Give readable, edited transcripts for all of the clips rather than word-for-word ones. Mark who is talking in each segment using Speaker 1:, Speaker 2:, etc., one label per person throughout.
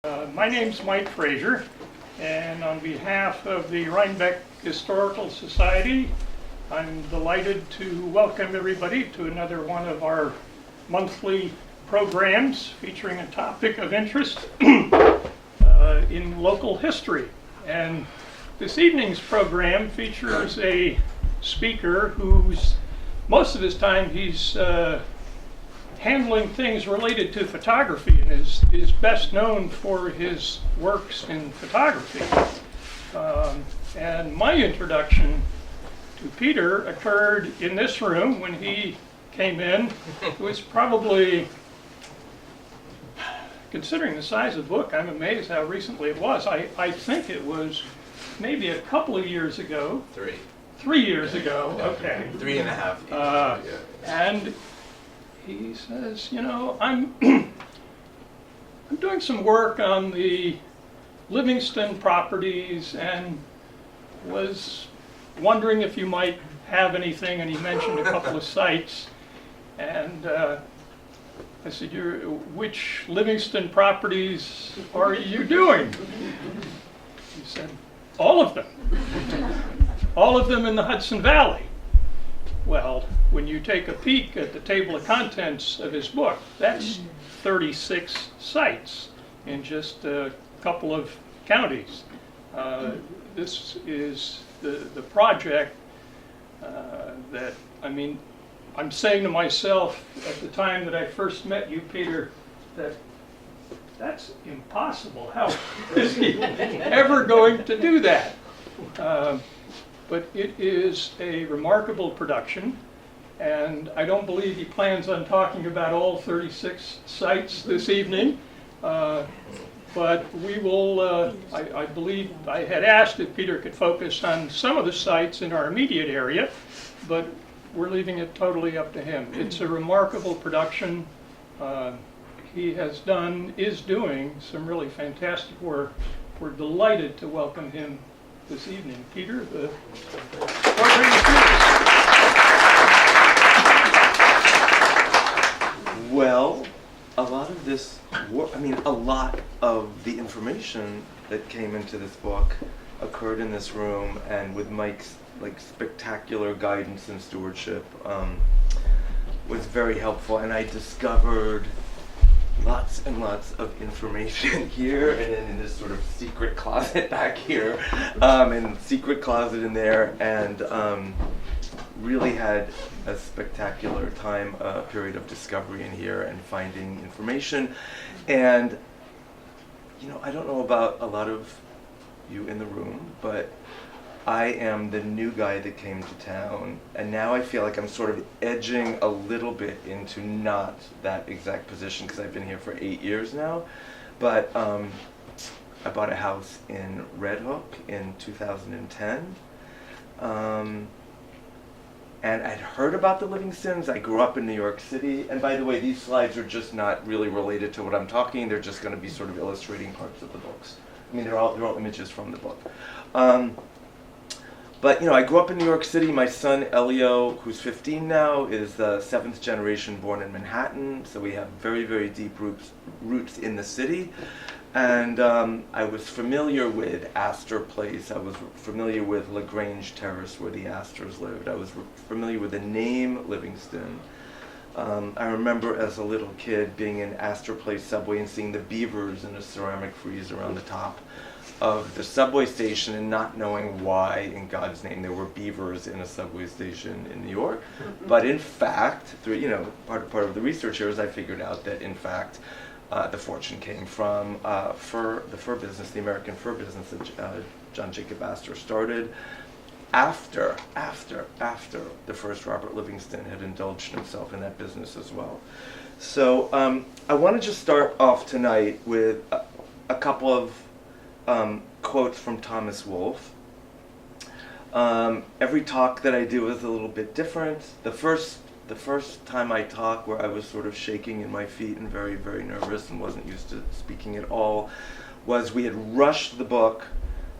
Speaker 1: My name's Mike Frazier, and on behalf of the Rhinebeck Historical Society, I'm delighted to welcome everybody to another one of our monthly programs featuring a topic of interest in local history. And this evening's program features a speaker who's, most of his time, he's handling things related to photography and is best known for his works in photography. And my introduction to Peter occurred in this room when he came in. It was probably, considering the size of the book, I'm amazed how recently it was. I think it was maybe a couple of years ago. 3 years ago, okay.
Speaker 2: 3.5 years.
Speaker 1: And he says, you know, I'm doing some work on the Livingston properties and was wondering if you might have anything, and he mentioned a couple of sites. And I said, which Livingston properties are you doing? He said, all of them. All of them in the Hudson Valley. Well, when you take a peek at the table of contents of his book, that's 36 sites in just a couple of counties. This is the project that, I mean, I'm saying to myself at the time that I first met you, Peter, that's impossible. How is he ever going to do that? But it is a remarkable production, and I don't believe he plans on talking about all 36 sites this evening, but we will, I believe I had asked if Peter could focus on some of the sites in our immediate area, but we're leaving it totally up to him. It's a remarkable production. He is doing some really fantastic work. We're delighted to welcome him this evening. Peter, the program is yours.
Speaker 2: Well, a lot of this work, a lot of the information that came into this book occurred in this room, and with Mike's spectacular guidance and stewardship was very helpful, and I discovered lots and lots of information here, and then in this sort of secret closet back here, and secret closet in there, and really had a spectacular period of discovery in here and finding information. And I don't know about a lot of you in the room, but I am the new guy that came to town, and now I feel like I'm sort of edging a little bit into not that exact position because I've been here for 8 years now. But I bought a house in Red Hook in 2010, and I'd heard about the Livingstons. I grew up in New York City, and by the way, these slides are just not really related to what I'm talking. They're just going to be sort of illustrating parts of the books. I mean, they're all images from the book. But I grew up in New York City. My son Elio, who's 15 now, is the 7th generation born in Manhattan. So we have very, very deep roots in the city. And I was familiar with Astor Place. I was familiar with LaGrange Terrace, where the Astors lived. I was familiar with the name Livingston. I remember as a little kid being in Astor Place subway and seeing the beavers in a ceramic frieze around the top of the subway station and not knowing why in God's name there were beavers in a subway station in New York. But in fact, through part of the research here is I figured out that in fact the fortune came from the fur business, the American fur business that John Jacob Astor started after the first Robert Livingston had indulged himself in that business as well. So I want to just start off tonight with a couple of quotes from Thomas Wolfe. Every talk that I do is a little bit different. The first time I talked, where I was sort of shaking in my feet and very, very nervous and wasn't used to speaking at all, was we had rushed the book.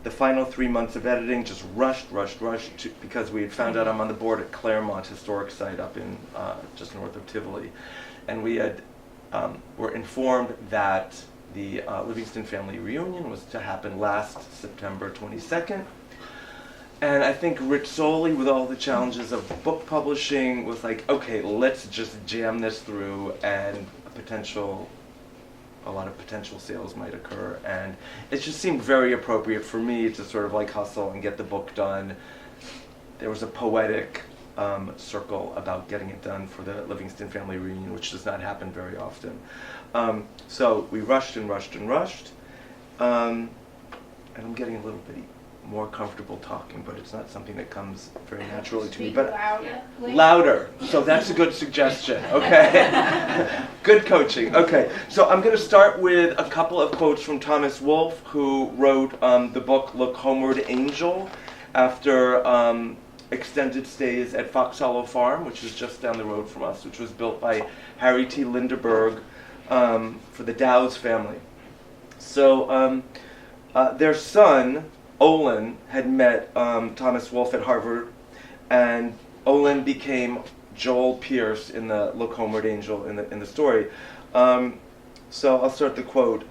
Speaker 2: The final 3 months of editing, just rushed because we had found out I'm on the board at Claremont Historic Site up in just north of Tivoli, and we had were informed that the Livingston family reunion was to happen last September 22nd. And I think Rizzoli, with all the challenges of book publishing, was like, okay, let's just jam this through, and a lot of potential sales might occur. And it just seemed very appropriate for me to sort of like hustle and get the book done. There was a poetic circle about getting it done for the Livingston family reunion, which does not happen very often. So we rushed and rushed and rushed. And I'm getting a little bit more comfortable talking, but it's not something that comes very naturally to me. But louder. So that's a good suggestion. Okay. Good coaching. Okay. So I'm going to start with a couple of quotes from Thomas Wolfe, who wrote the book Look Homeward, Angel, after extended stays at Fox Hollow Farm, which is just down the road from us, which was built by Harry T. Lindeberg for the Dow's family. So their son, Olin, had met Thomas Wolfe at Harvard, and Olin became Joel Pierce in the Look Homeward, Angel in the story. So I'll start the quote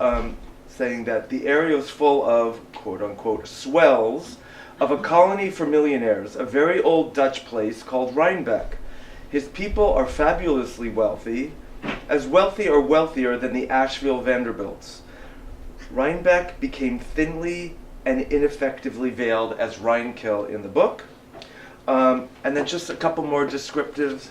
Speaker 2: saying that the area was full of, quote unquote, swells of a colony for millionaires, a very old Dutch place called Rhinebeck. His people are fabulously wealthy, as wealthy or wealthier than the Asheville Vanderbilts. Rhinebeck became thinly and ineffectively veiled as Rhinekill in the book. And then just a couple more descriptives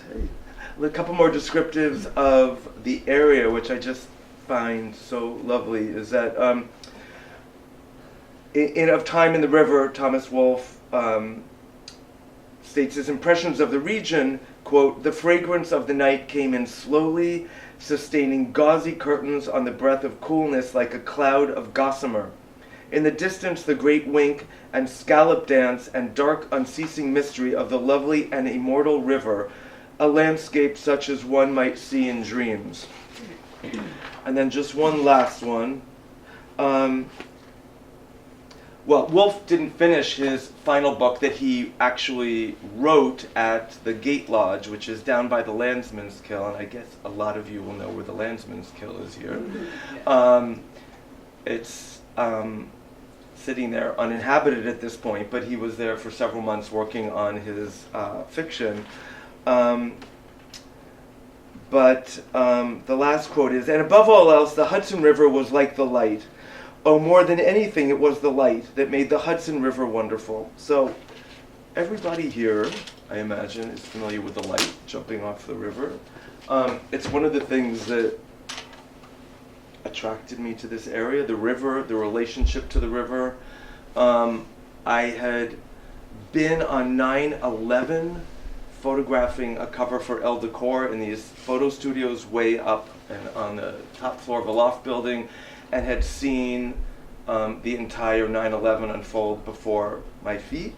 Speaker 2: of the area, which I just find so lovely, is that in Of Time in the River, Thomas Wolfe states his impressions of the region, quote, the fragrance of the night came in slowly, sustaining gauzy curtains on the breath of coolness like a cloud of gossamer. In the distance, the great wink and scallop dance and dark, unceasing mystery of the lovely and immortal river, a landscape such as one might see in dreams. And then just one last one. Well, Wolfe didn't finish his final book that he actually wrote at the Gate Lodge, which is down by the Landsman's Kill, and I guess a lot of you will know where the Landsman's Kill is here. It's sitting there uninhabited at this point, but he was there for several months working on his fiction. But the last quote is, and above all else, the Hudson River was like the light. Oh, more than anything, it was the light that made the Hudson River wonderful. So everybody here, I imagine, is familiar with the light jumping off the river. It's one of the things that attracted me to this area, the river, the relationship to the river. I had been on 9/11 photographing a cover for Elle Decor in these photo studios way up and on the top floor of a loft building, and had seen the entire 9/11 unfold before my feet.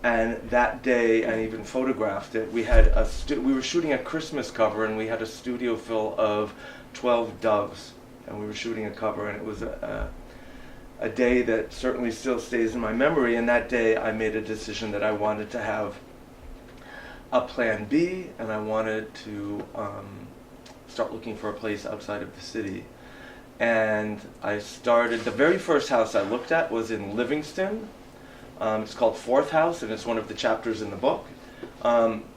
Speaker 2: And that day, I even photographed it. We had we were shooting a Christmas cover, and we had a studio full of 12 doves, and we were shooting a cover, and it was a day that certainly still stays in my memory. And that day, I made a decision that I wanted to have a plan B, and I wanted to start looking for a place outside of the city. And I started, the very first house I looked at was in Livingston. It's called Fourth House, and it's one of the chapters in the book.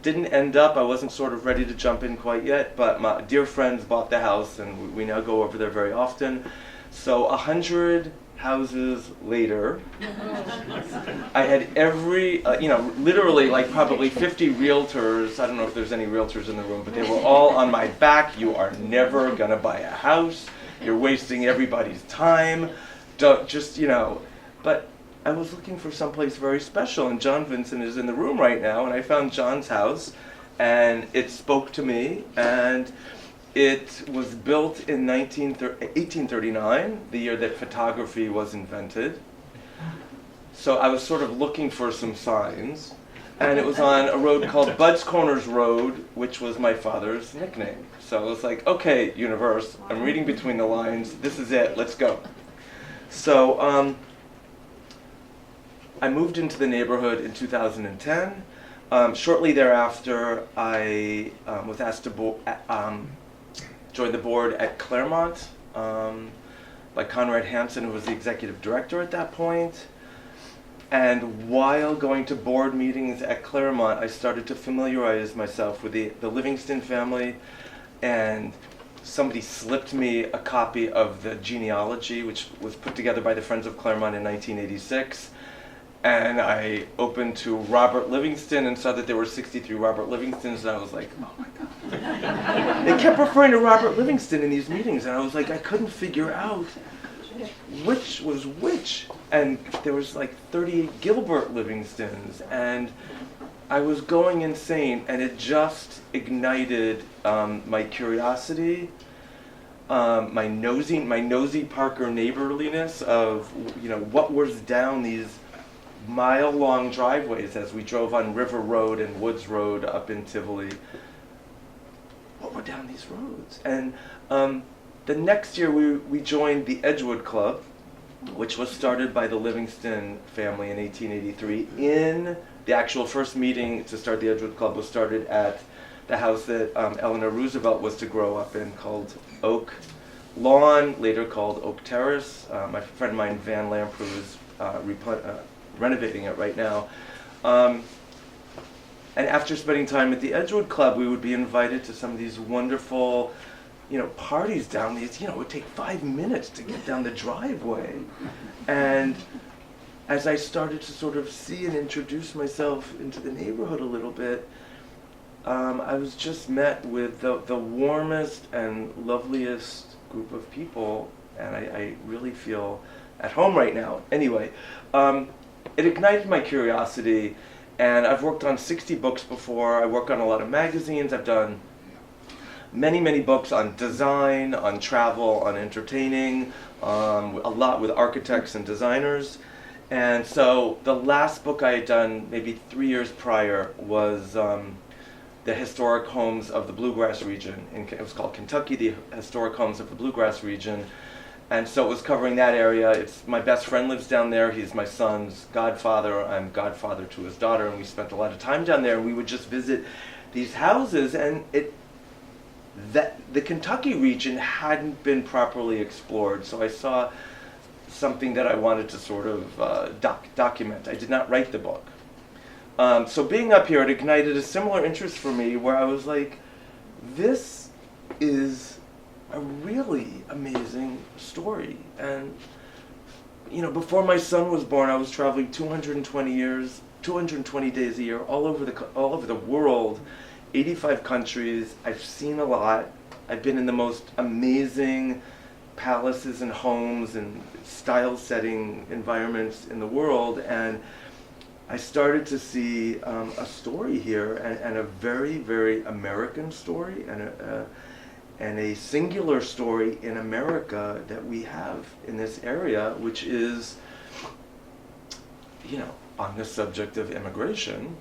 Speaker 2: Didn't end up, I wasn't sort of ready to jump in quite yet, but my dear friends bought the house, and we now go over there very often. So 100 houses later, I had every, literally like probably 50 realtors. I don't know if there's any realtors in the room, but they were all on my back. You are never gonna buy a house. You're wasting everybody's time. Don't just, but I was looking for someplace very special, and John Vincent is in the room right now, and I found John's house, and it spoke to me, and it was built in 1839, the year that photography was invented. So I was sort of looking for some signs, and it was on a road called Bud's Corners Road, which was my father's nickname. So I was like, okay, universe, I'm reading between the lines, this is it, let's go. So I moved into the neighborhood in 2010. Shortly thereafter, I was asked to join the board at Claremont. by Conrad Hansen, who was the executive director at that point. And while going to board meetings at Claremont, I started to familiarize myself with the Livingston family, and somebody slipped me a copy of the genealogy, which was put together by the Friends of Claremont in 1986. And I opened to Robert Livingston and saw that there were 63 Robert Livingstons, and I was like, oh my God. They kept referring to Robert Livingston in these meetings, and I was like, I couldn't figure out which was which. And there was like 38 Gilbert Livingstons, and I was going insane, and it just ignited my curiosity, my nosy Parker neighborliness of, what was down these mile-long driveways as we drove on River Road and Woods Road up in Tivoli. What were down these roads? And the next year we joined the Edgewood Club, which was started by the Livingston family in 1883. In the actual first meeting to start the Edgewood Club was started at the house that Eleanor Roosevelt was to grow up in, called Oak Lawn, later called Oak Terrace. My friend of mine, Van Lamprey, is renovating it right now. And after spending time at the Edgewood Club, we would be invited to some of these wonderful, parties down these, it would take 5 minutes to get down the driveway. And as I started to sort of see and introduce myself into the neighborhood a little bit, I was just met with the warmest and loveliest group of people, and I really feel at home right now. Anyway, it ignited my curiosity, and I've worked on 60 books before. I work on a lot of magazines. I've done many books on design, on travel, on entertaining, a lot with architects and designers. And so the last book I had done, maybe 3 years prior, was the historic homes of the Bluegrass region. It was called Kentucky, the Historic Homes of the Bluegrass region. And so it was covering that area. My best friend lives down there. He's my son's godfather. I'm godfather to his daughter, and we spent a lot of time down there. And we would just visit these houses, and the Kentucky region hadn't been properly explored. So I saw something that I wanted to sort of document. I did not write the book. So being up here, it ignited a similar interest for me, where I was like, this is a really amazing story. And before my son was born, I was traveling 220 days a year, all over the world, 85 countries. I've seen a lot. I've been in the most amazing palaces and homes and style-setting environments in the world, and I started to see a story here, and a very, very American story, and a singular story in America that we have in this area, which is, on the subject of immigration.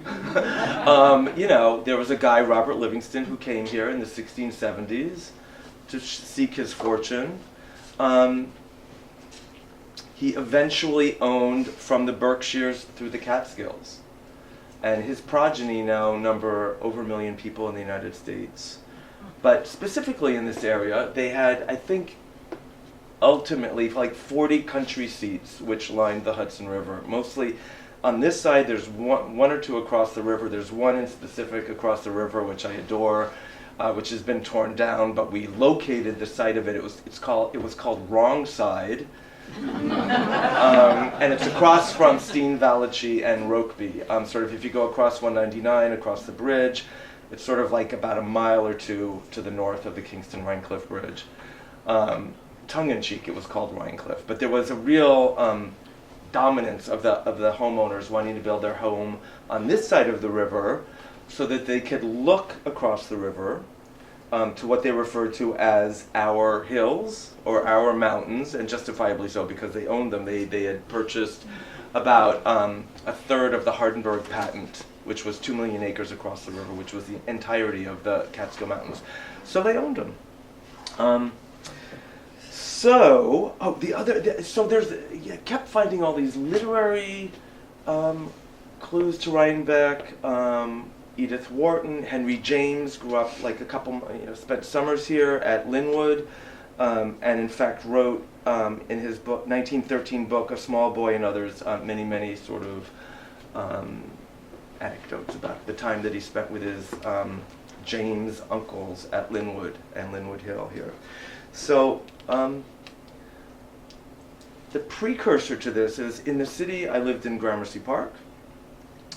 Speaker 2: There was a guy, Robert Livingston, who came here in the 1670s to seek his fortune. He eventually owned from the Berkshires through the Catskills. And his progeny now number over 1 million people in the United States. But specifically in this area, they had, I think, ultimately like 40 country seats which lined the Hudson River. Mostly on this side, there's one or two across the river. There's one in specific across the river, which I adore, which has been torn down, but we located the site of it. It was called Wrong Side. And it's across from Steen, Valachi, and Rokeby. Sort of if you go across 199, across the bridge, it's sort of like about a mile or two to the north of the Kingston-Rhinecliff Bridge. Tongue-in-cheek, it was called Rhinecliff. But there was a real dominance of the homeowners wanting to build their home on this side of the river so that they could look across the river to what they referred to as our hills or our mountains, and justifiably so because they owned them. They had purchased about a third of the Hardenberg patent, which was 2 million acres across the river, which was the entirety of the Catskill Mountains. So they owned them. I kept finding all these literary clues to Rhinebeck. Edith Wharton, Henry James grew up like spent summers here at Linwood. and in fact wrote in his book, 1913 book, A Small Boy and Others, many, many sort of anecdotes about the time that he spent with his James uncles at Linwood and Linwood Hill here. So the precursor to this is, in the city, I lived in Gramercy Park.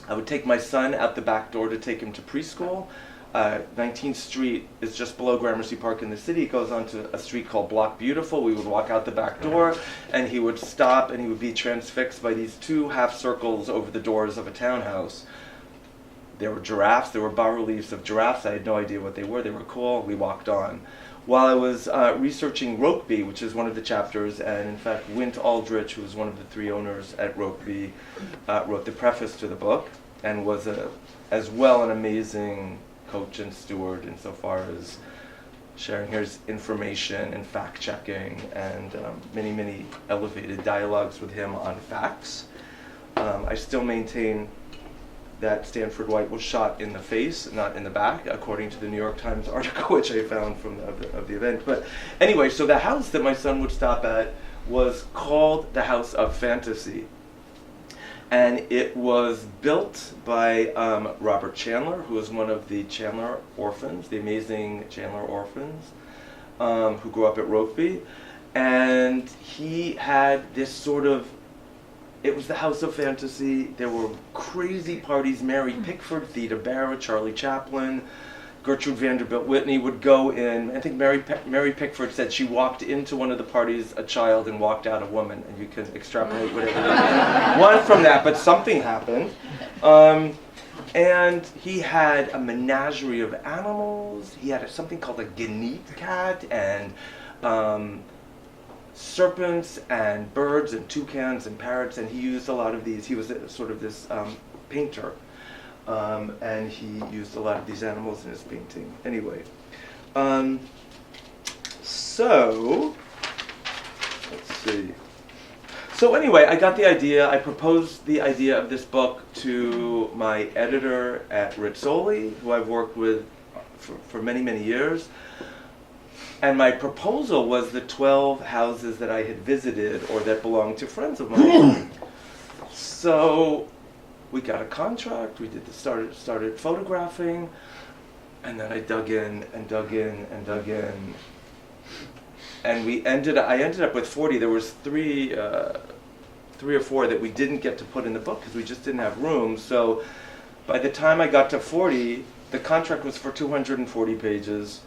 Speaker 2: I would take my son out the back door to take him to preschool. 19th Street is just below Gramercy Park in the city. It goes onto a street called Block Beautiful. We would walk out the back door, and he would stop, and he would be transfixed by these two half circles over the doors of a townhouse. There were giraffes. There were bas-reliefs of giraffes. I had no idea what they were. They were cool. We walked on. While I was researching Rokeby, which is one of the chapters, and in fact Wint Aldrich, who was one of the three owners at Rokeby, wrote the preface to the book, and was as well an amazing coach and steward insofar as sharing his information and fact-checking, and many, many elevated dialogues with him on facts. I still maintain that Stanford White was shot in the face, not in the back, according to the New York Times article, which I found from of the event. But anyway, so the house that my son would stop at was called the House of Fantasy. And it was built by Robert Chandler, who was one of the Chandler orphans, the amazing Chandler orphans, who grew up at Rokeby. And he had this sort of, it was the House of Fantasy. There were crazy parties. Mary Pickford, Theda Bara, Charlie Chaplin, Gertrude Vanderbilt Whitney would go in. I think Mary Pickford said she walked into one of the parties a child and walked out a woman, and you can extrapolate whatever you want from that, but something happened. And he had a menagerie of animals. He had something called a guinea cat, and serpents and birds and toucans and parrots, and he used a lot of these. He was sort of this painter, and he used a lot of these animals in his painting. Anyway, so let's see. So anyway, I got the idea. I proposed the idea of this book to my editor at Rizzoli, who I've worked with for many, many years. And my proposal was the 12 houses that I had visited or that belonged to friends of mine. So we got a contract, we did started photographing, and then I dug in and dug in and dug in. And I ended up with 40. There was three or four that we didn't get to put in the book because we just didn't have room. So by the time I got to 40, the contract was for 240 pages.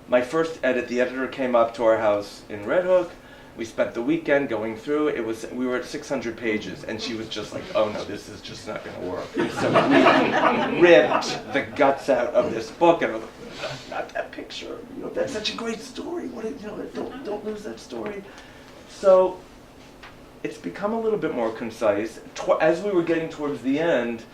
Speaker 2: My first edit, the editor came up to our house in Red Hook. We spent the weekend going through. We were at 600 pages, and she was just like, "Oh no, this is just not going to work." And so we ripped the guts out of this book, and I was like, "Not that picture. That's such a great story. Don't lose that story." So it's become a little bit more concise. As we were getting towards the end,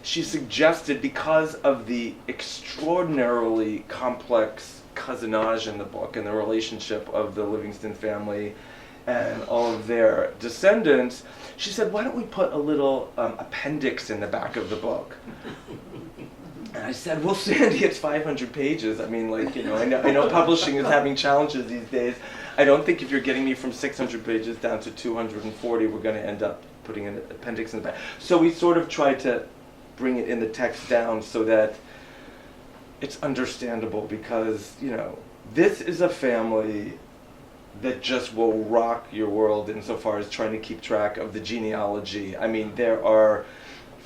Speaker 2: she suggested, because of the extraordinarily complex cousinage in the book and the relationship of the Livingston family and all of their descendants, she said, "Why don't we put a little appendix in the back of the book?" And I said, "Well, Sandy, it's 500 pages. I mean, I know publishing is having challenges these days. I don't think if you're getting me from 600 pages down to 240, we're going to end up putting an appendix in the back." So we sort of tried to bring it in the text down so that it's understandable, because this is a family that just will rock your world insofar as trying to keep track of the genealogy. I mean, there are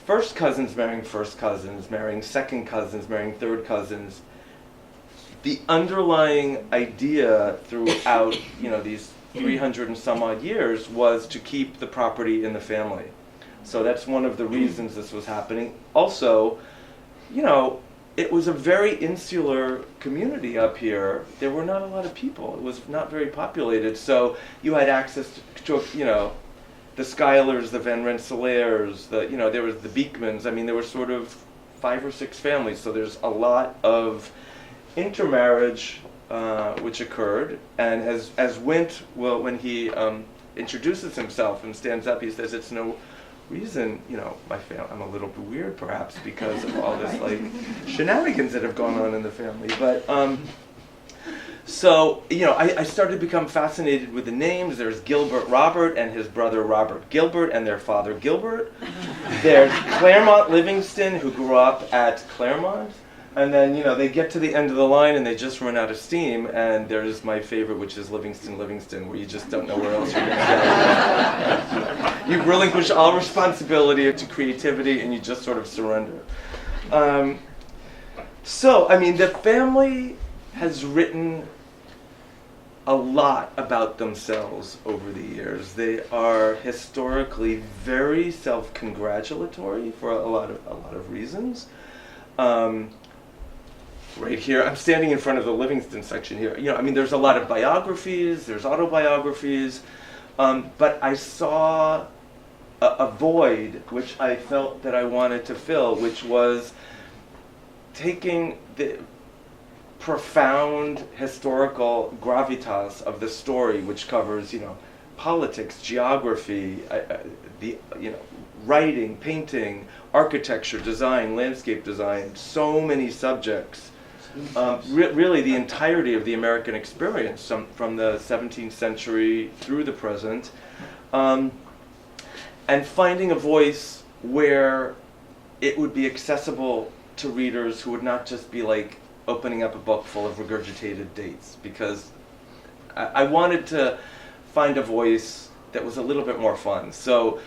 Speaker 2: first cousins marrying first cousins, marrying second cousins, marrying third cousins. The underlying idea throughout these 300 and some odd years was to keep the property in the family. So that's one of the reasons this was happening. Also, it was a very insular community up here. There were not a lot of people. It was not very populated. So you had access to the Schuyler's, the Van Rensselaers, there was the Beekmans. I mean, there were sort of 5 or 6 families. So there's a lot of intermarriage which occurred. And as Wint when he introduces himself and stands up, he says, "It's no reason, my family, I'm a little bit weird perhaps because of all this shenanigans that have gone on in the family." But So, I started to become fascinated with the names. There's Gilbert Robert and his brother Robert Gilbert and their father Gilbert. There's Claremont Livingston, who grew up at Claremont. And then, they get to the end of the line and they just run out of steam. And there's my favorite, which is Livingston, where you just don't know where else you're going to go. You relinquish all responsibility to creativity and you just sort of surrender. The family has written a lot about themselves over the years. They are historically very self-congratulatory for a lot of reasons. Right here, I'm standing in front of the Livingston section here. There's a lot of biographies, there's autobiographies, but I saw a void which I felt that I wanted to fill, which was taking the profound historical gravitas of the story, which covers, politics, geography, writing, painting, architecture, design, landscape design, so many subjects. Really the entirety of the American experience from the 17th century through the present, and finding a voice where it would be accessible to readers who would not just be like opening up a book full of regurgitated dates, because I wanted to find a voice that was a little bit more fun. So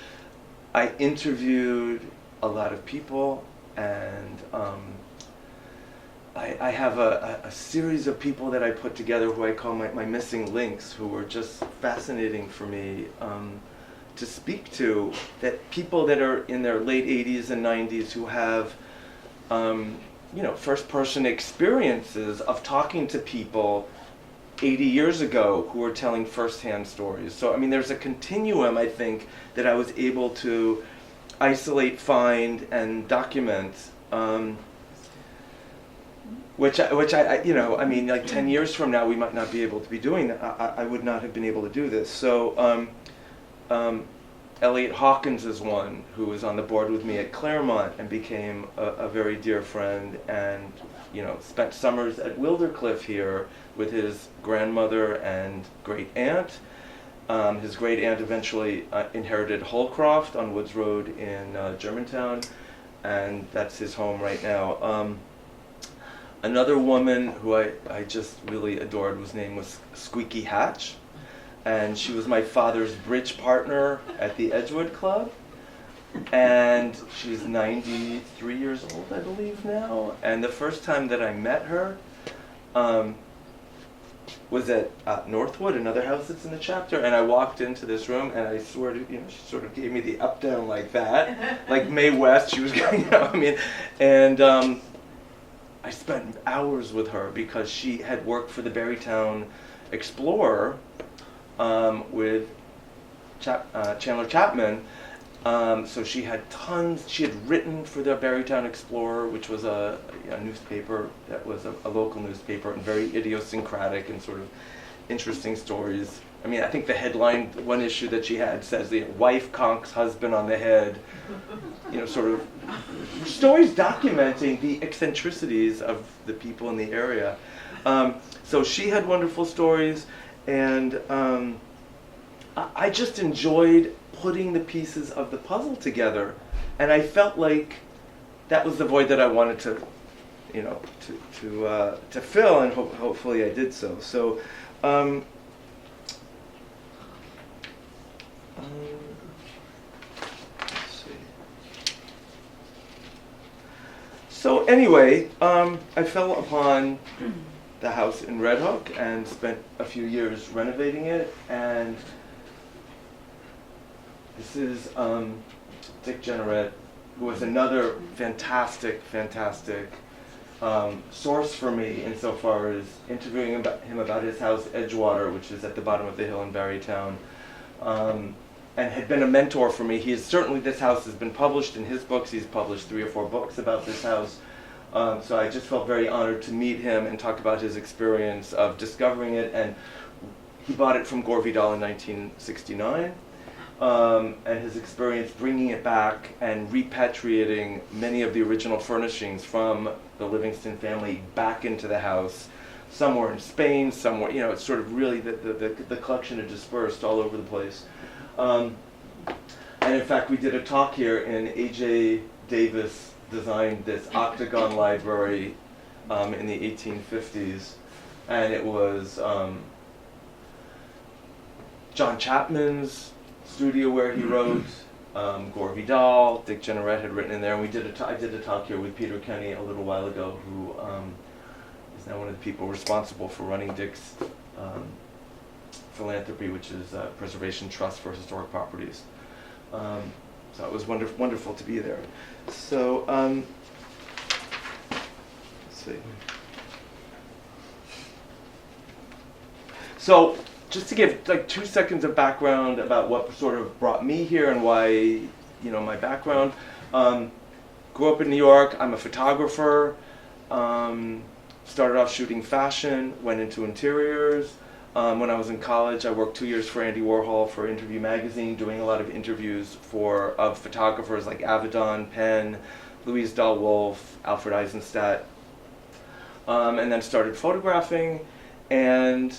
Speaker 2: I interviewed a lot of people, and I have a series of people that I put together who I call my missing links, who were just fascinating for me to speak to, that people that are in their late 80s and 90s who have first-person experiences of talking to people 80 years ago who were telling first-hand stories. So, there's a continuum, I think, that I was able to isolate, find, and document, which I like 10 years from now, we might not be able to be doing that. I would not have been able to do this. So, Elliot Hawkins is one who was on the board with me at Claremont and became a very dear friend, and spent summers at Wildercliff here with his grandmother and great aunt. His great aunt eventually inherited Holcroft on Woods Road in Germantown, and that's his home right now. Another woman who I just really adored was Squeaky Hatch. And she was my father's bridge partner at the Edgewater Club. And she's 93 years old, I believe, now. And the first time that I met her was at Northwood, another house that's in the chapter. And I walked into this room, and I swear to, she sort of gave me the up down like that, like Mae West. She was going, and I spent hours with her because she had worked for the Barrytown Explorer. With Chandler Chapman, so she had written for the Barrytown Explorer, which was a newspaper that was a local newspaper, and very idiosyncratic and sort of interesting stories. I think the headline, one issue that she had says, wife conks husband on the head, sort of stories documenting the eccentricities of the people in the area. So she had wonderful stories. And I just enjoyed putting the pieces of the puzzle together, and I felt like that was the void that I wanted to fill, and hopefully I did so. So, let's see. So anyway, I fell upon the house in Red Hook and spent a few years renovating it, and this is Dick Jenneret, who was another fantastic source for me insofar as interviewing him about his house Edgewater, which is at the bottom of the hill in Barrytown, and had been a mentor for me. This house has been published in his books. He's published 3 or 4 books about this house. So I just felt very honored to meet him and talk about his experience of discovering it. And he bought it from Gore Vidal in 1969, and his experience bringing it back and repatriating many of the original furnishings from the Livingston family back into the house Some were in Spain, some were, it's sort of really, the collection had dispersed all over the place. And in fact, we did a talk here, and A.J. Davis designed this octagon library in the 1850s. And it was John Chapman's studio where he wrote. Gore Vidal, Dick Jenneret had written in there, and I did a talk here with Peter Kenny a little while ago, who is now one of the people responsible for running Dick's philanthropy, which is Preservation Trust for Historic Properties. So it was wonderful to be there. So let's see. So just to give like 2 seconds of background about what sort of brought me here and why, my background. Grew up in New York. I'm a photographer. Started off shooting fashion, went into interiors. When I was in college, I worked 2 years for Andy Warhol for Interview Magazine, doing a lot of interviews of photographers like Avedon, Penn, Louise Dahl Wolfe, Alfred Eisenstadt, and then started photographing, and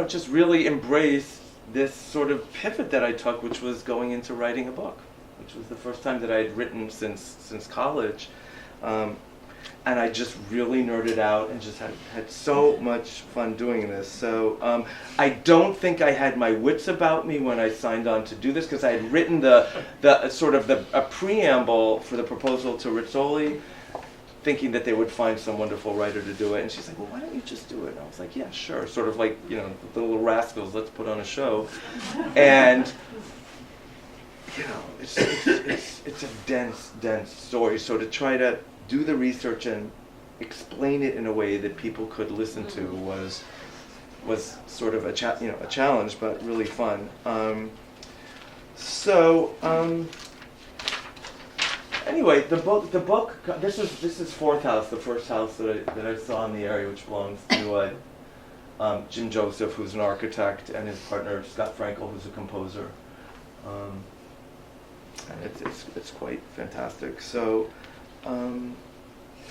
Speaker 2: just really embraced this sort of pivot that I took, which was going into writing a book, which was the first time that I had written since college. And I just really nerded out and just had so much fun doing this. So I don't think I had my wits about me when I signed on to do this, because I had written a preamble for the proposal to Rizzoli, thinking that they would find some wonderful writer to do it. And she's like, well, why don't you just do it? And I was like, yeah, sure. Sort of like, the Little Rascals, let's put on a show. And, it's a dense story. So to try to do the research and explain it in a way that people could listen to was sort of a challenge, but really fun. Anyway, the book. This is fourth house, the first house that I saw in the area, which belongs to Jim Joseph, who's an architect, and his partner Scott Frankel, who's a composer. And it's quite fantastic. So, and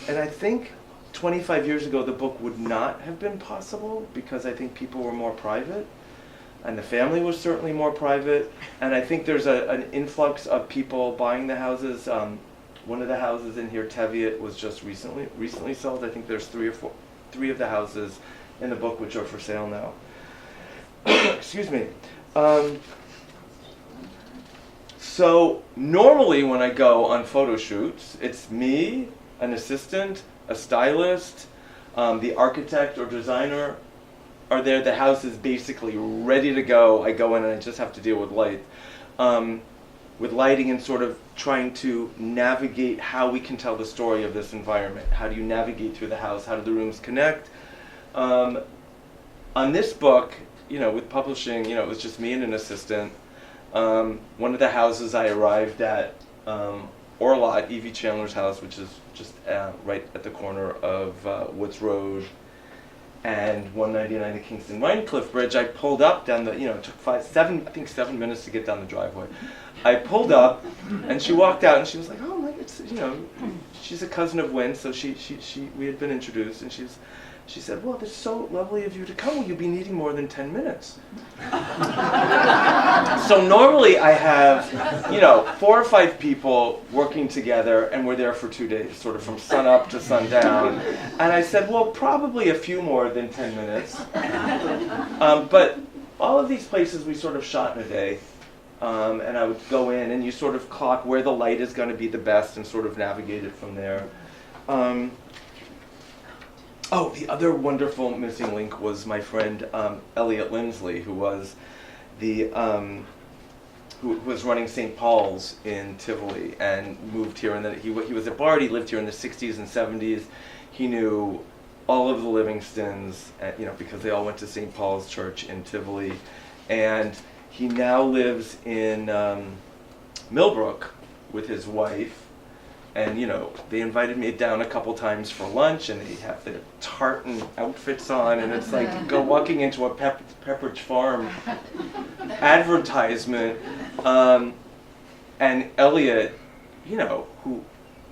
Speaker 2: I think 25 years ago the book would not have been possible, because I think people were more private, and the family was certainly more private. And I think there's an influx of people buying the houses. One of the houses in here, Teviot, was just recently sold. I think there's three of the houses in the book which are for sale now. Excuse me. So normally when I go on photo shoots, it's me, an assistant, a stylist, the architect or designer are there. The house is basically ready to go. I go in and I just have to deal with lighting and sort of trying to navigate how we can tell the story of this environment. How do you navigate through the house? How do the rooms connect? On this book, with publishing, it was just me and an assistant. One of the houses I arrived at, Orlot, Evie Chandler's house, which is just right at the corner of Woods Road and 199 the Kingston Rhinecliff Bridge. I pulled up down the, it took 7 minutes to get down the driveway. I pulled up, and she walked out, and she was like, "Oh my, it's she's a cousin of Wynn, so we had been introduced, and she said, well, it's so lovely of you to come. Will you be needing more than 10 minutes? So normally I have, 4 or 5 people working together, and we're there for 2 days, sort of from sun up to sundown. And I said, well, probably a few more than 10 minutes. But all of these places we sort of shot in a day. And I would go in, and you sort of clock where the light is going to be the best and sort of navigate it from there. The other wonderful missing link was my friend Elliot Lindsley, who was who was running St. Paul's in Tivoli and moved here. And then he was at Bard. He lived here in the 60s and 70s. He knew all of the Livingstons, because they all went to St. Paul's Church in Tivoli, and he now lives in Millbrook with his wife, and they invited me down a couple times for lunch, and they have their tartan outfits on, and it's like go walking into a Pepperidge Farm advertisement. And Elliot, who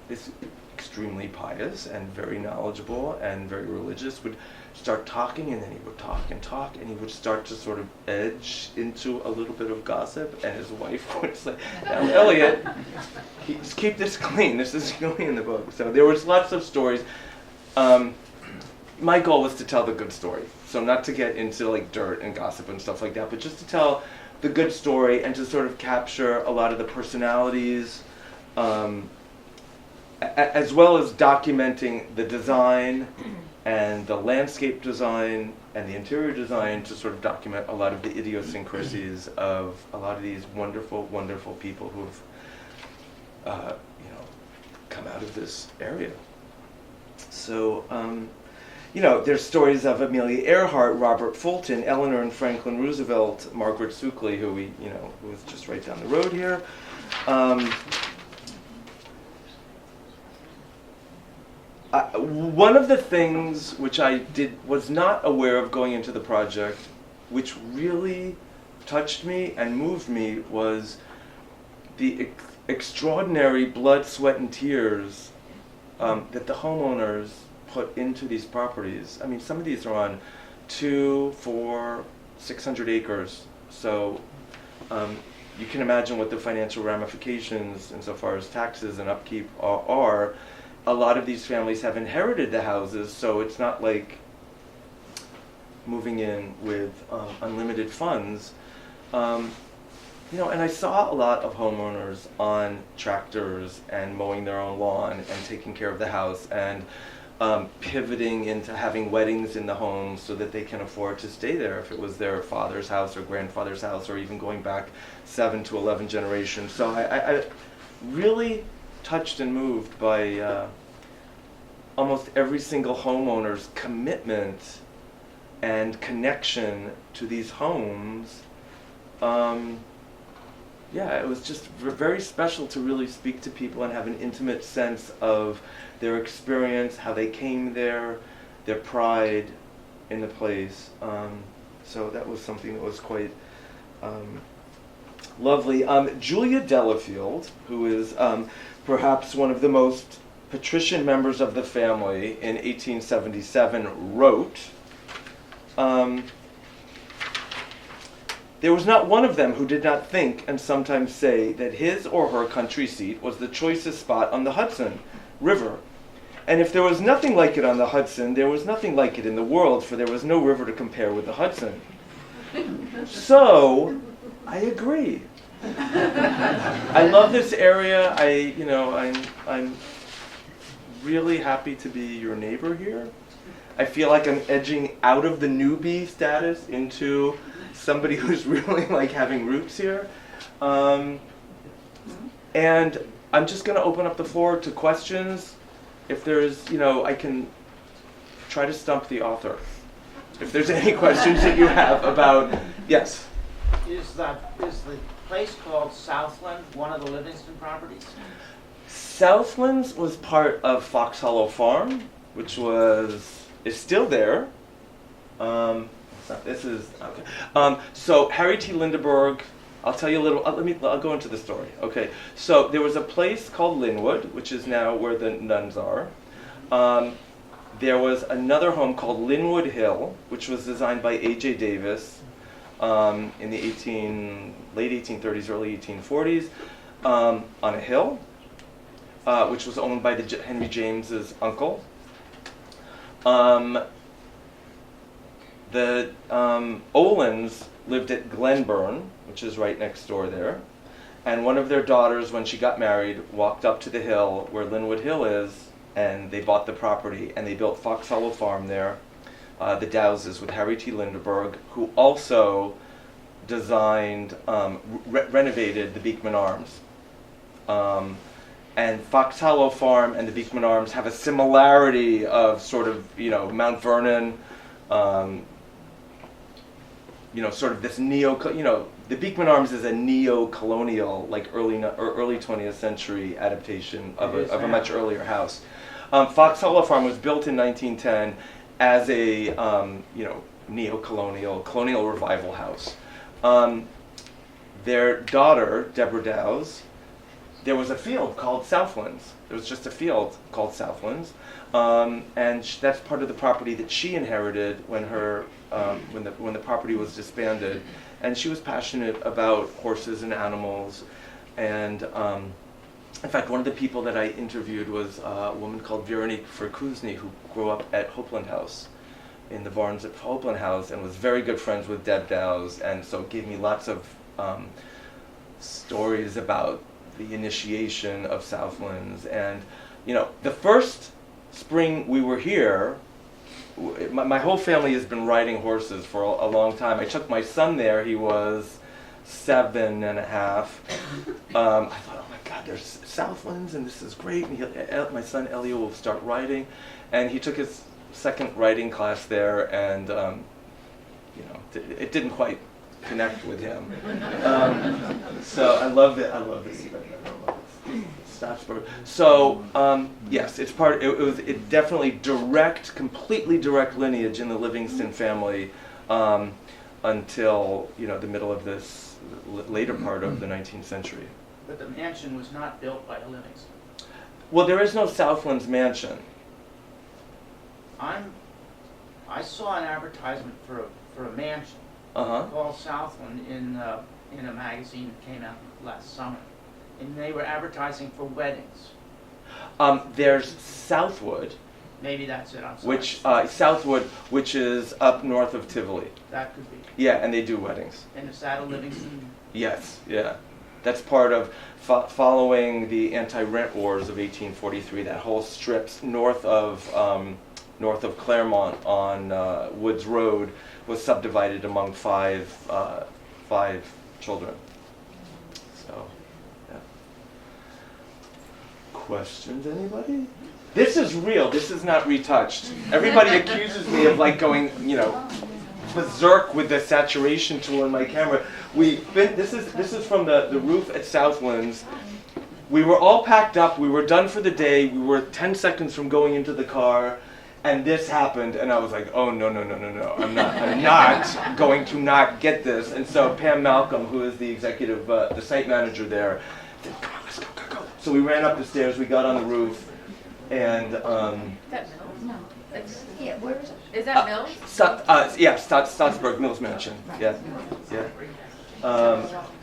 Speaker 2: is extremely pious and very knowledgeable and very religious, would start talking, and then he would talk and talk, and he would start to sort of edge into a little bit of gossip, and his wife would say, "Now, Elliot, keep this clean. This is going in the book." So there was lots of stories. My goal was to tell the good story, so not to get into like dirt and gossip and stuff like that, but just to tell the good story and to sort of capture a lot of the personalities, as well as documenting the design and the landscape design and the interior design, to sort of document a lot of the idiosyncrasies of a lot of these wonderful, wonderful people who've, come out of this area. So, there's stories of Amelia Earhart, Robert Fulton, Eleanor and Franklin Roosevelt, Margaret Suckley, who who was just right down the road here. One of the things which I was not aware of going into the project, which really touched me and moved me, was the extraordinary blood, sweat, and tears that the homeowners put into these properties. I mean, some of these are on 200, 400, 600 acres. So you can imagine what the financial ramifications insofar as taxes and upkeep are. A lot of these families have inherited the houses, so it's not like moving in with unlimited funds. And I saw a lot of homeowners on tractors and mowing their own lawn and taking care of the house and pivoting into having weddings in the home so that they can afford to stay there if it was their father's house or grandfather's house, or even going back 7 to 11 generations. So I really touched and moved by almost every single homeowner's commitment and connection to these homes. It was just very special to really speak to people and have an intimate sense of their experience, how they came there, their pride in the place. So that was something that was quite lovely. Julia Delafield, who is perhaps one of the most patrician members of the family, in 1877 wrote, "There was not one of them who did not think and sometimes say that his or her country seat was the choicest spot on the Hudson River. And if there was nothing like it on the Hudson, there was nothing like it in the world, for there was no river to compare with the Hudson." So, I agree. I love this area. I'm really happy to be your neighbor here. I feel like I'm edging out of the newbie status into somebody who's really like having roots here. And I'm just going to open up the floor to questions. If there's, I can try to stump the author. If there's any questions that you have about, yes.
Speaker 3: Is the place called Southland one of the Livingston properties?
Speaker 2: Southlands was part of Fox Hollow Farm, which is still there. This is okay. So Harry T. Lindeberg, I'll tell you a little. I'll go into the story. Okay. So there was a place called Linwood, which is now where the nuns are. There was another home called Linwood Hill, which was designed by A.J. Davis in the late 1830s, early 1840s, on a hill, which was owned by Henry James's uncle. The Olins lived at Glenburn, which is right next door there. And one of their daughters, when she got married, walked up to the hill where Linwood Hill is, and they bought the property, and they built Fox Hollow Farm there, the Dowses, with Harry T. Lindeberg, who also designed, renovated the Beekman Arms. And Fox Hollow Farm and the Beekman Arms have a similarity of sort of, Mount Vernon, sort of this the Beekman Arms is a neo-colonial, like early 20th century adaptation of a much earlier house. Fox Hollow Farm was built in 1910 as a, colonial revival house. Their daughter, Deborah Dowse, there was a field called Southlands. There was just a field called Southlands, and that's part of the property that she inherited when when the property was disbanded. And she was passionate about horses and animals. And in fact, one of the people that I interviewed was a woman called Veronique Verkouzny, who grew up at Hopeland House, in the barns at Hopeland House, and was very good friends with Deb Dowse, and so gave me lots of stories about the initiation of Southlands. And you know, the first spring we were here, my whole family has been riding horses for a long time. I took my son there. He was 7 and a half. I thought, oh my God, there's Southlands, and this is great. And my son Elio will start riding, and he took his second riding class there, and you know, it didn't quite connect with him. So I love it. I love this. Staatsburg. So yes, it's part. It definitely completely direct lineage in the Livingston family until, you know, the middle of this later part of the 19th century.
Speaker 3: But the mansion was not built by the Livingston.
Speaker 2: Well, there is no Southlands mansion.
Speaker 3: I saw an advertisement for a mansion
Speaker 2: Uh-huh.
Speaker 3: called Southland in a magazine that came out last summer, and they were advertising for weddings.
Speaker 2: There's Southwood,
Speaker 3: Maybe that's it. I'm sorry.
Speaker 2: which Southwood, which is up north of Tivoli.
Speaker 3: That could be.
Speaker 2: Yeah, and they do weddings.
Speaker 3: And is that a Livingston?
Speaker 2: Yes, yeah. That's part of following the anti-rent wars of 1843. That whole strip north of Claremont on Woods Road was subdivided among five children. So, yeah. Questions, anybody? This is real. This is not retouched. Everybody accuses me of like going, you know, berserk with the saturation tool in my camera. This is from the roof at Southlands. We were all packed up. We were done for the day. We were 10 seconds from going into the car, and this happened. And I was like, oh no! I'm not going to not get this. And so Pam Malcolm, who is the executive, the site manager there, said, come on, let's go. So we ran up the stairs. We got on the roof, and
Speaker 4: That Mills? No. Yeah, where is it? Is that Mills?
Speaker 2: Staatsburg Mills Mansion. Yeah.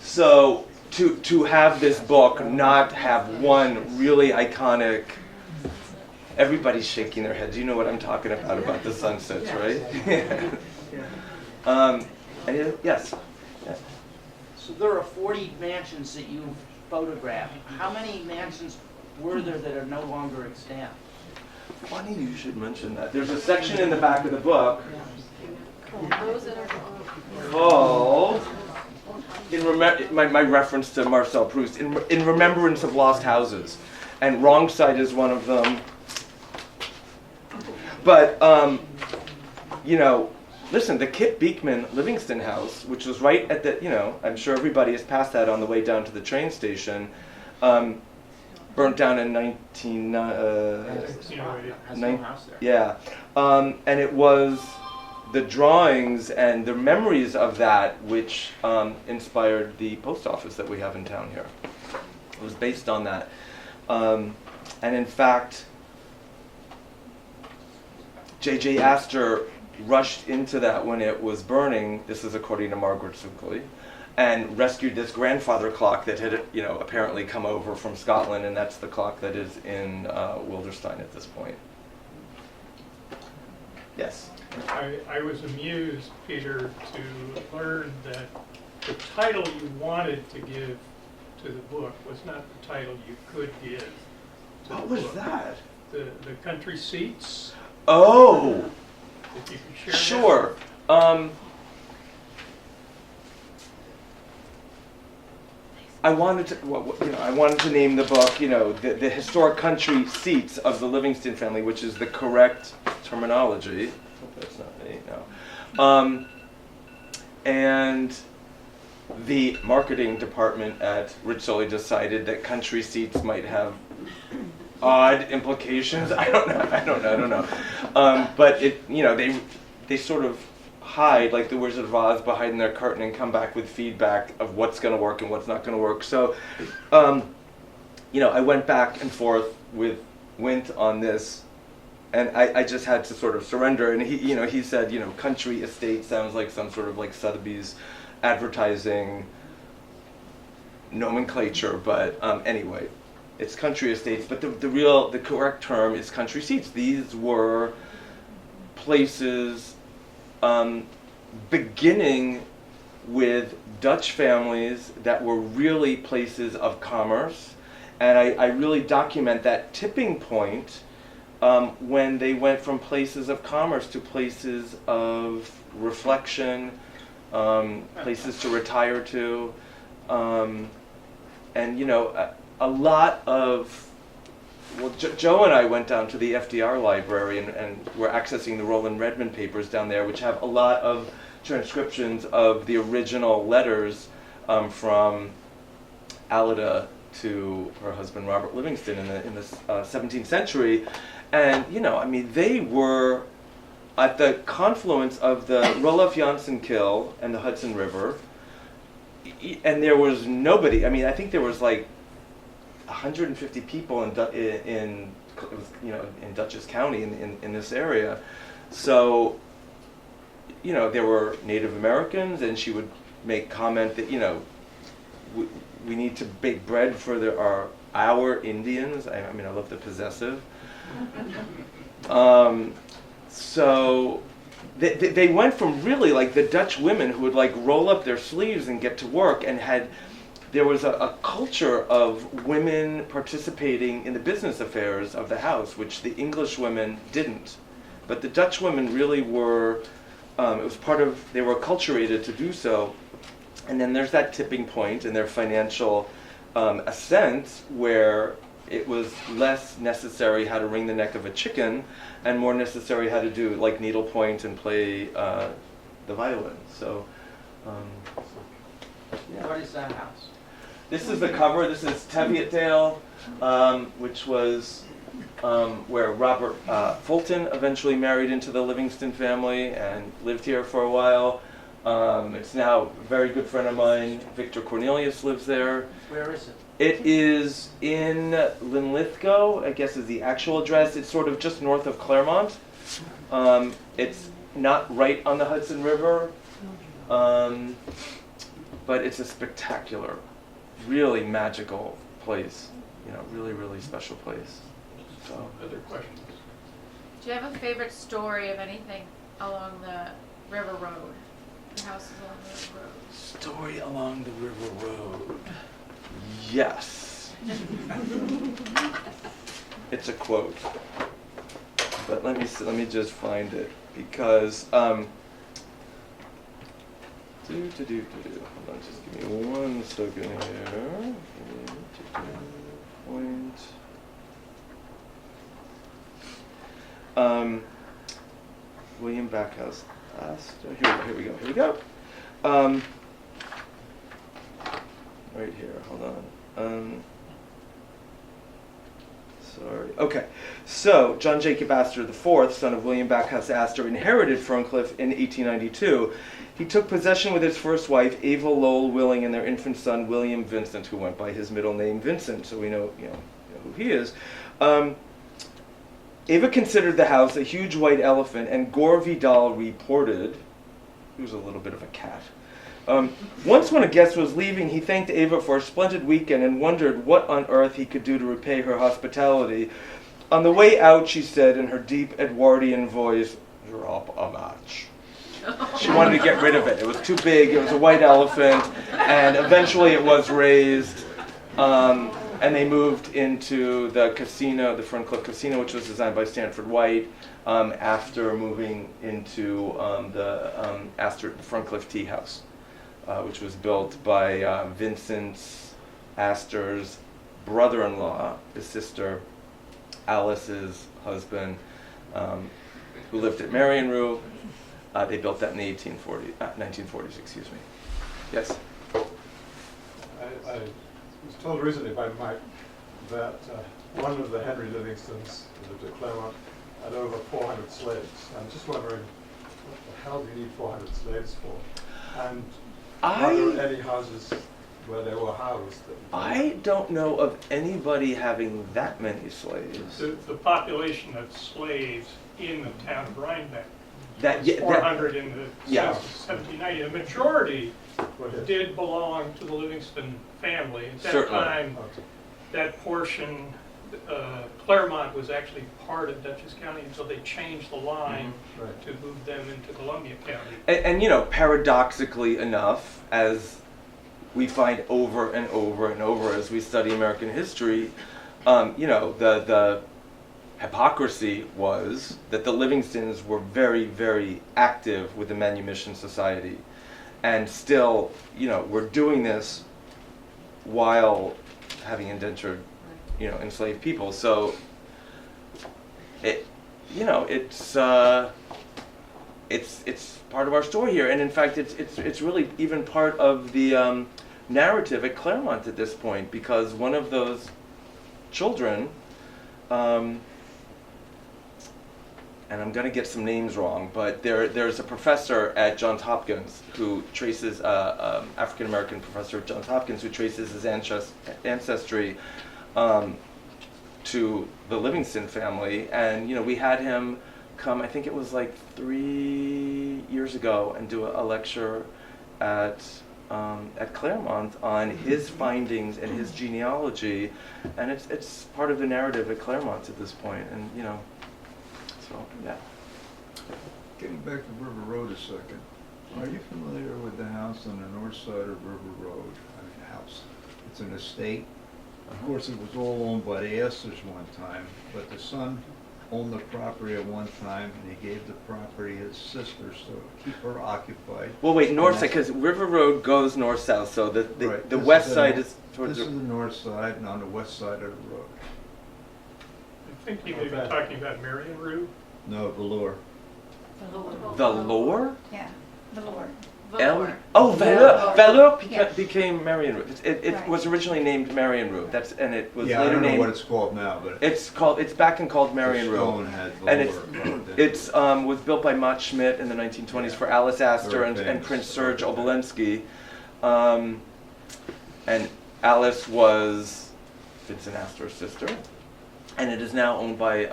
Speaker 2: So to have this book not have one really iconic. Everybody's shaking their heads. You know what I'm talking about the sunsets, right? Yes. Yeah.
Speaker 3: So there are 40 mansions that you photographed. How many mansions were there that are no longer extant?
Speaker 2: Funny you should mention that. There's a section in the back of the book called, my reference to Marcel Proust, in Remembrance of Lost Houses. And Wrong Side is one of them. But, you know, listen, the Kip Beekman Livingston house, which was right at the, you know, I'm sure everybody has passed that on the way down to the train station, burnt down in 19...
Speaker 3: Has no house there.
Speaker 2: Yeah. And it was the drawings and the memories of that which inspired the post office that we have in town here. It was based on that. And in fact, J.J. Astor rushed into that when it was burning, this is according to Margaret Suckley, and rescued this grandfather clock that had, you know, apparently come over from Scotland, and that's the clock that is in Wilderstein at this point. Yes?
Speaker 1: I was amused, Peter, to learn that the title you wanted to give to the book was not the title you could give to the
Speaker 2: What was
Speaker 1: book.
Speaker 2: that?
Speaker 1: The country seats,
Speaker 2: Oh!
Speaker 1: if you could share that.
Speaker 2: Sure. I wanted to name the book, you know, the historic country seats of the Livingston family, which is the correct terminology. Hope that's not me, no. And the marketing department at Rizzoli decided that country seats might have odd implications. I don't know. But it, you know, they sort of hide, like the Wizard of Oz, behind their curtain and come back with feedback of what's going to work and what's not going to work. So I went back and forth with Wint on this, and I just had to sort of surrender. And he said, country estate sounds like some sort of like Sotheby's advertising nomenclature, but anyway, it's country estates. But the correct term is country seats. These were places beginning with Dutch families that were really places of commerce, and I really document that tipping point when they went from places of commerce to places of reflection, places to retire to, and a lot of, Joe and I went down to the FDR library and we're accessing the Roland Redmond papers down there, which have a lot of transcriptions of the original letters from Alida to her husband Robert Livingston in the 17th century. And they were at the confluence of the Roloff Janssen Kill and the Hudson River, and there was nobody. I think there was like 150 people in Dutchess County in this area. So there were Native Americans, and she would make comment that we need to bake bread for our Indians. I love the possessive. So they went from really like the Dutch women who would like roll up their sleeves and get to work, and there was a culture of women participating in the business affairs of the house, which the English women didn't. But the Dutch women really were, they were acculturated to do so. And then there's that tipping point in their financial ascent where it was less necessary how to wring the neck of a chicken and more necessary how to do like needlepoint and play the violin. So, yeah.
Speaker 3: What is that house?
Speaker 2: This is the cover. This is Teviotdale, which was where Robert Fulton eventually married into the Livingston family and lived here for a while. It's now a very good friend of mine, Victor Cornelius, lives there.
Speaker 3: Where is it?
Speaker 2: It is in Linlithgow, I guess is the actual address. It's sort of just north of Claremont. It's not right on the Hudson River, but it's a spectacular, really magical place. Really, really special place. So.
Speaker 1: Other questions?
Speaker 5: Do you have a favorite story of anything along the River Road? The houses along the River Road.
Speaker 2: Story along the River Road. Yes. It's a quote. But let me just find it because Hold on, just give me 1 second here. Point. William Backhouse Astor. Here we go. Right here. Hold on. Sorry. Okay. So John Jacob Astor IV, son of William Backhouse Astor, inherited Ferncliff in 1892. He took possession with his first wife, Ava Lowell Willing, and their infant son, William Vincent, who went by his middle name Vincent. So we know, who he is. Ava considered the house a huge white elephant, and Gore Vidal reported, he was a little bit of a cat. Once when a guest was leaving, he thanked Ava for a splendid weekend and wondered what on earth he could do to repay her hospitality. On the way out, she said in her deep Edwardian voice, "Drop a match." She wanted to get rid of it. It was too big, it was a white elephant, and eventually it was raised. And they moved into the casino, the Ferncliff Casino, which was designed by Stanford White, after moving into the Ferncliff Tea House, which was built by Vincent Astor's brother-in-law, his sister Alice's husband, who lived at Marion Rue. They built that in the 1940s, excuse me. Yes?
Speaker 6: I was told recently by Mike that one of the Henry Livingstons who lived at Claremont had over 400 slaves. I'm just wondering, what the hell do you need 400 slaves for? And are there any houses where they were housed.
Speaker 2: I don't know of anybody having that many slaves.
Speaker 1: The population of slaves in the town of Rhinebeck
Speaker 2: That,
Speaker 1: was
Speaker 2: yeah,
Speaker 1: 400 in the
Speaker 2: Yeah.
Speaker 1: 1790. The majority
Speaker 6: Were they-
Speaker 1: did belong to the Livingston family. At that
Speaker 2: Certainly.
Speaker 1: time, that portion, Claremont was actually part of Dutchess County until they changed the line
Speaker 6: Right.
Speaker 1: to move them into Columbia County.
Speaker 2: and you know, paradoxically enough, as we find over and over and over as we study American history, you know, the hypocrisy was that the Livingstons were very, very active with the Manumission Society, and still, you know, we're doing this while having indentured, you know, enslaved people. So it, you know, it's part of our story here, and in fact, it's really even part of the narrative at Claremont at this point, because one of those children, and I'm going to get some names wrong, but there's a professor at Johns Hopkins who traces, African American professor at Johns Hopkins who traces his ancestry to the Livingston family, and you know, we had him come, I think it was like 3 years ago, and do a lecture at Claremont on his findings and his genealogy, and it's part of the narrative at Claremont at this point, and you know, so yeah.
Speaker 7: Getting back to River Road a second, are you familiar with the house on the north side of River Road? I mean, house, it's an estate. Of course, it was all owned by the Astors one time, but the son owned the property at one time, and he gave the property his sister, so to keep her occupied.
Speaker 2: Well, wait, north
Speaker 7: And
Speaker 2: side, because River Road goes north-south, so the
Speaker 7: Right,
Speaker 2: the
Speaker 7: this
Speaker 2: west
Speaker 7: is the
Speaker 2: side
Speaker 7: nor-
Speaker 2: is towards
Speaker 7: This
Speaker 2: the...
Speaker 7: is the north side, and on the west side of the road.
Speaker 1: I think you may be
Speaker 6: Okay.
Speaker 1: talking about Marion Rue.
Speaker 7: No, Velour.
Speaker 2: The Lower?
Speaker 4: Yeah, the Lord.
Speaker 5: Velour.
Speaker 2: Oh,
Speaker 4: Velour.
Speaker 2: Velour
Speaker 4: Yeah.
Speaker 2: became Marion Rue. It
Speaker 4: Right.
Speaker 2: was originally named Marion Rue. And it was
Speaker 7: Yeah, I
Speaker 2: later
Speaker 7: don't know
Speaker 2: named...
Speaker 7: what it's called now, but
Speaker 2: It's back and called Marion
Speaker 7: the
Speaker 2: Rue.
Speaker 7: stone had
Speaker 2: And
Speaker 7: Velour.
Speaker 2: It's was built by Mott Schmidt in the 1920s for Alice Astor
Speaker 7: Very
Speaker 2: and
Speaker 7: famous.
Speaker 2: Prince Serge Obolensky. And Alice was Vincent Astor's sister. And it is now owned by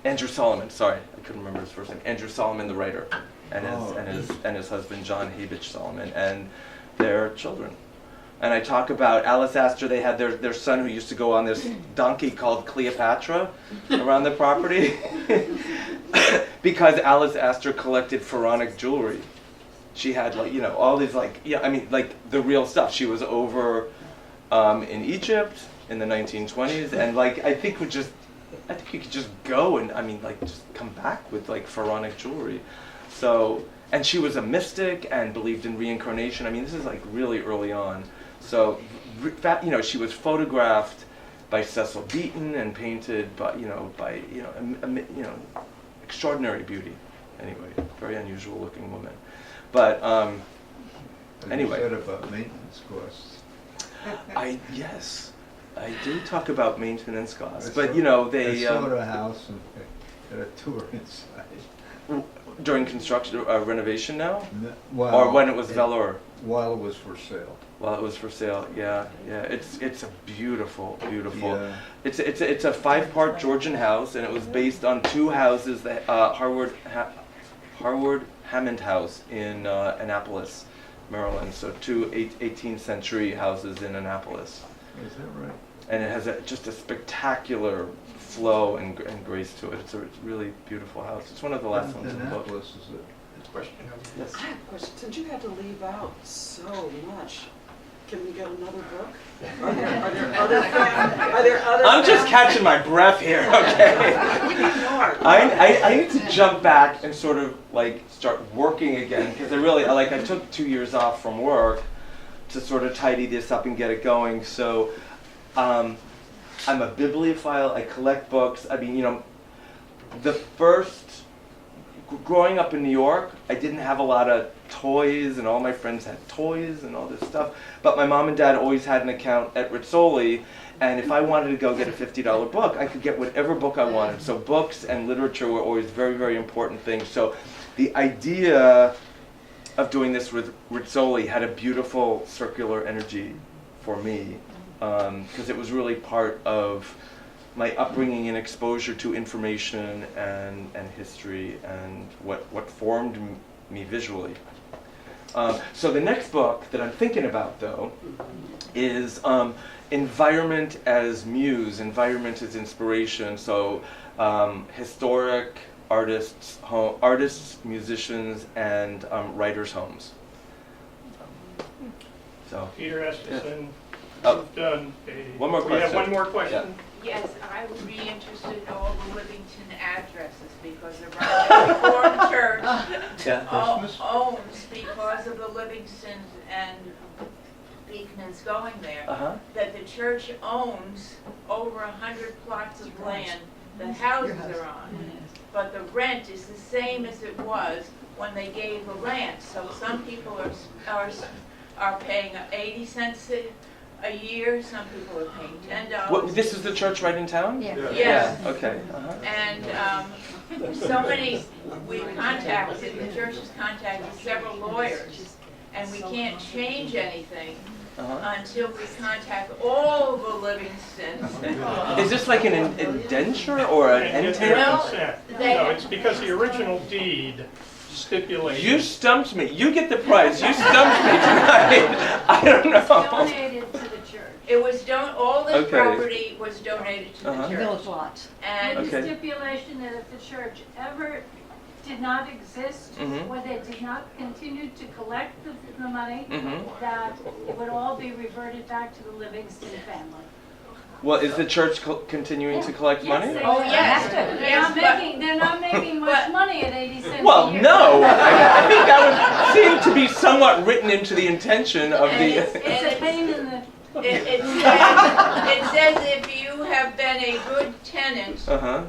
Speaker 2: Andrew Solomon. Sorry, I couldn't remember his first name. Andrew Solomon, the writer, and his husband John Habich Solomon, and their children. And I talk about Alice Astor. They had their son who used to go on this donkey called Cleopatra around the property because Alice Astor collected pharaonic jewelry. She had like, you know, all these like, yeah, I mean, like the real stuff. She was over in Egypt in the 1920s, and like I think you could just go and, I mean, like, just come back with, like, pharaonic jewelry. So, and she was a mystic and believed in reincarnation. I mean, this is, like, really early on. So, you know, she was photographed by Cecil Beaton and painted by, extraordinary beauty. Anyway, very unusual looking woman. But, anyway.
Speaker 7: You said about maintenance costs.
Speaker 2: Yes. I do talk about maintenance costs,
Speaker 7: I
Speaker 2: but
Speaker 7: saw-
Speaker 2: you know,
Speaker 7: I
Speaker 2: they
Speaker 7: saw the house and had a tour inside.
Speaker 2: during construction renovation now,
Speaker 7: Well,
Speaker 2: or when it was velour.
Speaker 7: While it was for sale.
Speaker 2: While it was for sale, yeah. It's a beautiful.
Speaker 7: Yeah.
Speaker 2: It's a 5-part Georgian house, and it was based on 2 houses that Harward Hammond House in Annapolis, Maryland. So 2 18th century houses in Annapolis.
Speaker 7: Is that right?
Speaker 2: And it has just a spectacular flow and grace to it. It's a really beautiful house. It's one of the last ones in the book.
Speaker 7: Annapolis, is it?
Speaker 1: Question.
Speaker 2: Yes.
Speaker 8: I have a question. Since you had to leave out so much, can we get another book? Are there other
Speaker 2: I'm just catching my breath here, okay? I need to jump back and sort of like start working again, because I took 2 years off from work to sort of tidy this up and get it going. So I'm a bibliophile. I collect books. I mean, you know, growing up in New York, I didn't have a lot of toys, and all my friends had toys and all this stuff. But my mom and dad always had an account at Rizzoli, and if I wanted to go get a $50 book, I could get whatever book I wanted. So books and literature were always very, very important things. So the idea of doing this with Rizzoli had a beautiful circular energy for me, because it was really part of my upbringing and exposure to information and history and what formed me visually. So the next book that I'm thinking about, though, is Environment as Muse, Environment as Inspiration. So historic artists, musicians, and writers' homes. So
Speaker 1: Pieter Estersohn,
Speaker 2: Oh.
Speaker 1: you've done a...
Speaker 2: One more
Speaker 1: We have
Speaker 2: question.
Speaker 1: one more question?
Speaker 9: Yes, I would be interested in all the Livingston addresses because around the Reformed Church
Speaker 2: Yeah.
Speaker 9: owns, because of the Livingstons and Beekmans going there, that the church owns over 100 plots of land the houses are on. But the rent is the same as it was when they gave the land. So some people are paying 80 cents a year, some people are paying $10.
Speaker 2: What, this is the church right in town?
Speaker 4: Yeah.
Speaker 9: Yes.
Speaker 2: Yeah, okay.
Speaker 9: And so many, we've contacted, the church has contacted several lawyers, and we can't change anything until we contact all the Livingstons.
Speaker 2: Is this like an indenture or an
Speaker 1: And get
Speaker 2: entail?
Speaker 1: their
Speaker 9: No,
Speaker 1: consent.
Speaker 9: they-
Speaker 1: No, it's because the original deed stipulated.
Speaker 2: You stumped me. You get the prize. You stumped me tonight. I don't know.
Speaker 10: Donated to the church.
Speaker 9: It was all this
Speaker 2: Okay.
Speaker 9: property was donated to the church.
Speaker 4: Village lots.
Speaker 9: And
Speaker 10: With the
Speaker 2: Okay.
Speaker 10: stipulation that if the church ever did not exist,
Speaker 2: Mhm.
Speaker 10: or they did not continue to collect the money,
Speaker 2: Mhm.
Speaker 10: that it would all be reverted back to the Livingston family.
Speaker 2: Well, is the church continuing to collect money?
Speaker 10: Yes,
Speaker 9: Oh, yes.
Speaker 4: Have to.
Speaker 10: They're not making much
Speaker 9: But-
Speaker 10: money at 80 cents a
Speaker 2: Well,
Speaker 10: year.
Speaker 2: no. I think that would seem to be somewhat written into the intention of
Speaker 9: And
Speaker 2: the.
Speaker 10: It's a pain in the,
Speaker 9: it says if you have been a good tenant
Speaker 2: Uh-huh.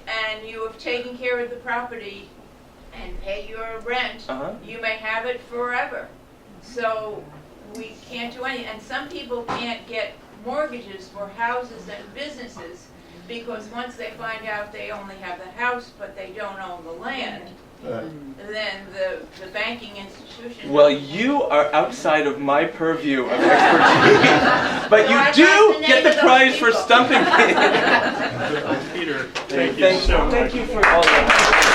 Speaker 9: and you have taken care of the property and pay your rent,
Speaker 2: Uh-huh.
Speaker 9: you may have it forever. So we can't do anything. And some people can't get mortgages for houses and businesses because once they find out they only have the house but they don't own the land, then the banking institution.
Speaker 2: Well, you are outside of my purview of expertise, but
Speaker 9: So
Speaker 2: you
Speaker 9: I
Speaker 2: do
Speaker 9: got the name
Speaker 2: get the
Speaker 9: of those
Speaker 2: prize for
Speaker 9: people.
Speaker 2: stumping me.
Speaker 1: Peter, thank you so much.
Speaker 2: Thank you for all that.